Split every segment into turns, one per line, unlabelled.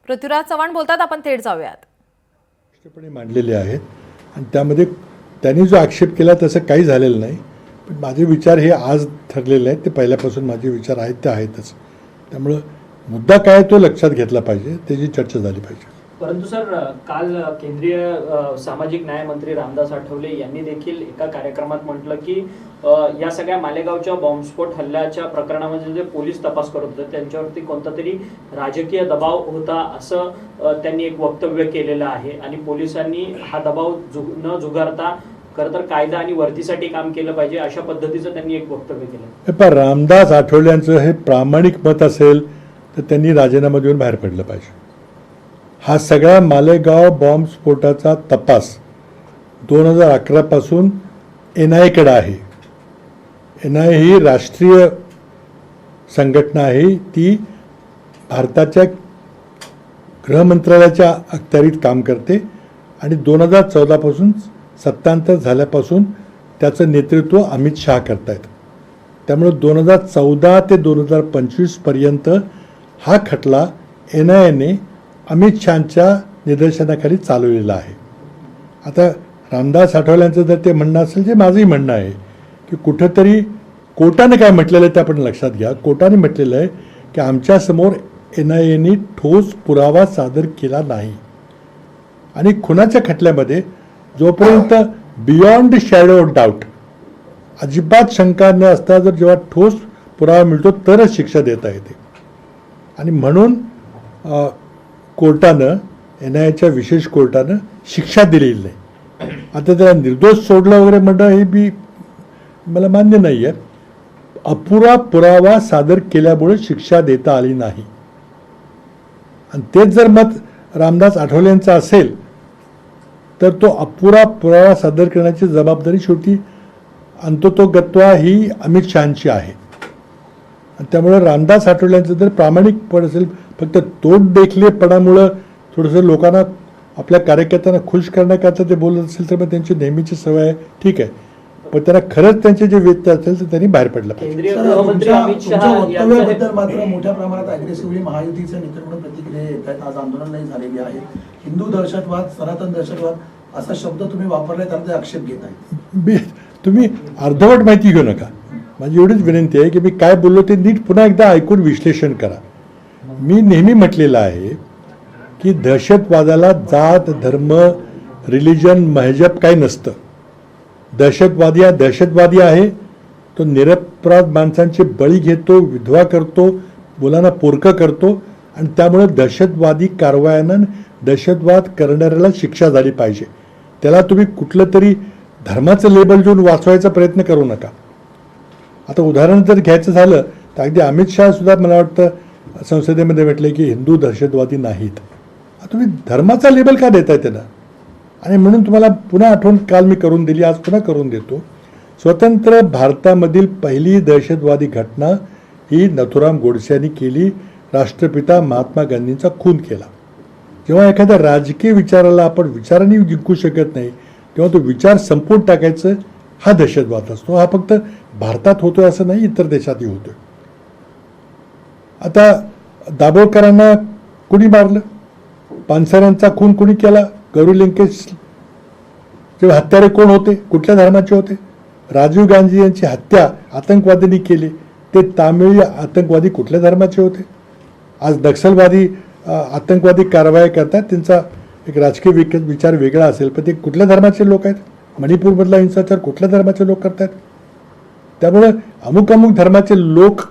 पृथ्वीराज चव्हाण बोलतात, आपण थेट जाऊयात.
स्पष्टपणे मांडलेले आहेत आणि त्यामध्ये त्यांनी जो आक्षेप केला तसं काही झालेलं नाही. पण माझे विचार हे आज ठरलेले आहेत, ते पहिल्यापासून माझे विचार आहेत ते आहेतच. त्यामुळं मुद्दा काय तो लक्षात घेतला पाहिजे, त्याची चर्चा झाली पाहिजे.
परंतु सर, काल केंद्रीय सामाजिक न्याय मंत्री रामदास आठवले यांनी देखील एका कार्यक्रमात म्हटलं की या सगळ्या मालेगावच्या बॉम्बस्फोट हल्ल्याच्या प्रकरणामध्ये जे पोलीस तपास करत होते त्यांच्यावरती कोणता तरी राजकीय दबाव होता असं त्यांनी एक वक्तव्य केलेलं आहे आणि पोलिसांनी हा दबाव न झुगारता खरं तर कायदा आणि वर्दीसाठी काम केलं पाहिजे अशा पद्धतीचं त्यांनी एक वक्तव्य केलं.
पण रामदास आठवल्यांचं हे प्रामाणिक मत असेल तर त्यांनी राजीनामा देऊन बाहेर पडलं पाहिजे. हा सगळा मालेगाव बॉम्बस्फोटाचा तपास 2011 पासून NIA कडे आहे. NIA ही राष्ट्रीय संघटना आहे, ती भारताच्या गृहमंत्रालयाच्या अखत्यारीत काम करते आणि 2014 पासून सत्तांतर झाल्यापासून त्याचं नेतृत्व अमित शहा करतायत. त्यामुळे 2014 ते 2025 पर्यंत हा खटला NIAने अमित शहांच्या निदर्शनाखाली चालवलेला आहे. आता रामदास आठवल्यांचं जर ते म्हणणं असेल, जे माझंही म्हणणं आहे की कुठंतरी कोर्टाने काय म्हटलेलं आहे ते आपण लक्षात घ्या. कोर्टाने म्हटलेलं आहे की आमच्यासमोर NIAने ठोस पुरावा सादर केला नाही आणि खुनाच्या खटल्यामध्ये जोपर्यंत बियॉन्ड शॅडो ऑफ डाऊट, अजिबात शंका न असता जर जेव्हा ठोस पुरावा मिळतो तरच शिक्षा देता येते. आणि म्हणून कोर्टानं, NIAच्या विशेष कोर्टानं शिक्षा दिलेली नाही. आता त्याला निर्दोष सोडलं वगैरे म्हणणं हे बी मला मान्य नाही आहे. अपुरा पुरावा सादर केल्यामुळे शिक्षा देता आली नाही आणि तेच जर मत रामदास आठवलेंचं असेल तर तो अपुरा पुरावा सादर करण्याची जबाबदारी शेवटी अंततोगत्वा ही अमित शहांची आहे. त्यामुळे रामदास आठवल्यांचं जर प्रामाणिकपण असेल, फक्त तोंड देखलेपणामुळं थोडंसं लोकांना, आपल्या कार्यकर्त्यांना खुश करण्याकरता ते बोलत असेल तर मग त्यांची नेहमीची सवय आहे, ठीक आहे. पण त्यांना खरंच त्यांचे जे व्यक्ती असेल तर त्यांनी बाहेर पडलं पाहिजे.
केंद्रीय गृहमंत्री अमित शहा
वक्तव्याबद्दल मात्र मोठ्या प्रमाणात अग्रेसिव्हली महायुतीचे नेते म्हणून प्रतिक्रिया येत आहेत. आज आंदोलनही झालेली आहे. हिंदू दहशतवाद, सनातन दहशतवाद असा शब्द तुम्ही वापरलाय, त्यामध्ये आक्षेप घेत आहे.
तुम्ही अर्धवट माहिती घेऊ नका. माझी एवढीच विनंती आहे की मी काय बोललो ते नीट पुन्हा एकदा ऐकून विश्लेषण करा. मी नेहमी म्हटलेलं आहे की दहशतवादाला जात, धर्म, रिलिजन, महजब काही नसतं. दहशतवादी हा दहशतवादी आहे. तो निरपराध माणसांचे बळी घेतो, विधवा करतो, मुलांना पोरकं करतो आणि त्यामुळे दहशतवादी कारवायानं दहशतवाद करणाऱ्याला शिक्षा झाली पाहिजे. त्याला तुम्ही कुठलं तरी धर्माचं लेबल देऊन वाचवायचा प्रयत्न करू नका. आता उदाहरण जर घ्यायचं झालं तर अगदी अमित शहा सुद्धा मला वाटतं संसदेमध्ये म्हटलं की हिंदू दहशतवादी नाहीत. तुम्ही धर्माचा लेबल का देताय त्यांना? आणि म्हणून तुम्हाला पुन्हा आठवण काल मी करून दिली, आज पुन्हा करून देतो. स्वतंत्र भारतामधील पहिली दहशतवादी घटना ही नथुराम गोडसे यांनी केली. राष्ट्रपिता महात्मा गांधींचा खून केला. जेव्हा एखाद्या राजकीय विचाराला आपण विचारांनी जिंकू शकत नाही तेव्हा तो विचार संपवून टाकायचं हा दहशतवाद असतो. हा फक्त भारतात होतोय असं नाही, इतर देशातही होतोय. आता दाभोळकरांना कुणी मारलं? पानसऱ्यांचा खून कुणी केला? गौरी लंकेश जे हत्यारे कोण होते? कुठल्या धर्माचे होते? राजीव गांधी यांची हत्या आतंकवाद्यांनी केली, ते तामिळी आतंकवादी कुठल्या धर्माचे होते? आज नक्षलवादी आतंकवादी कारवाया करतात, त्यांचा एक राजकीय विचार वेगळा असेल, पण ते कुठल्या धर्माचे लोक आहेत? मणिपूरमधला हिंसाचार कुठल्या धर्माचे लोक करतात? त्यामुळे अमुक धर्माचे लोक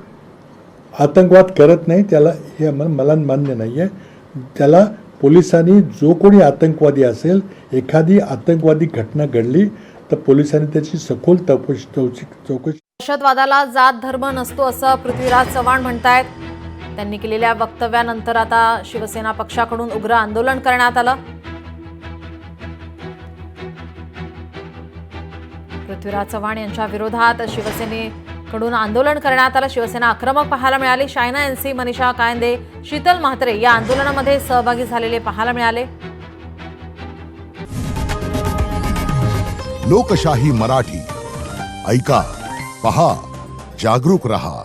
आतंकवाद करत नाही, त्याला हे मला मान्य नाही आहे. त्याला पोलिसांनी, जो कोणी आतंकवादी असेल, एखादी आतंकवादी घटना घडली तर पोलिसांनी त्याची सखोल चौकशी.
दहशतवादाला जात, धर्म नसतो असं पृथ्वीराज चव्हाण म्हणतायत. त्यांनी केलेल्या वक्तव्यानंतर आता शिवसेना पक्षाकडून उग्र आंदोलन करण्यात आलं. पृथ्वीराज चव्हाण यांच्या विरोधात शिवसेनेकडून आंदोलन करण्यात आलं. शिवसेना आक्रमक पाहायला मिळाली. शायना NC, मनीषा कायंदे, शीतल म्हात्रे या आंदोलनामध्ये सहभागी झालेले पाहायला मिळाले.
लोकशाही मराठी ऐका, पहा, जागरूक रहा.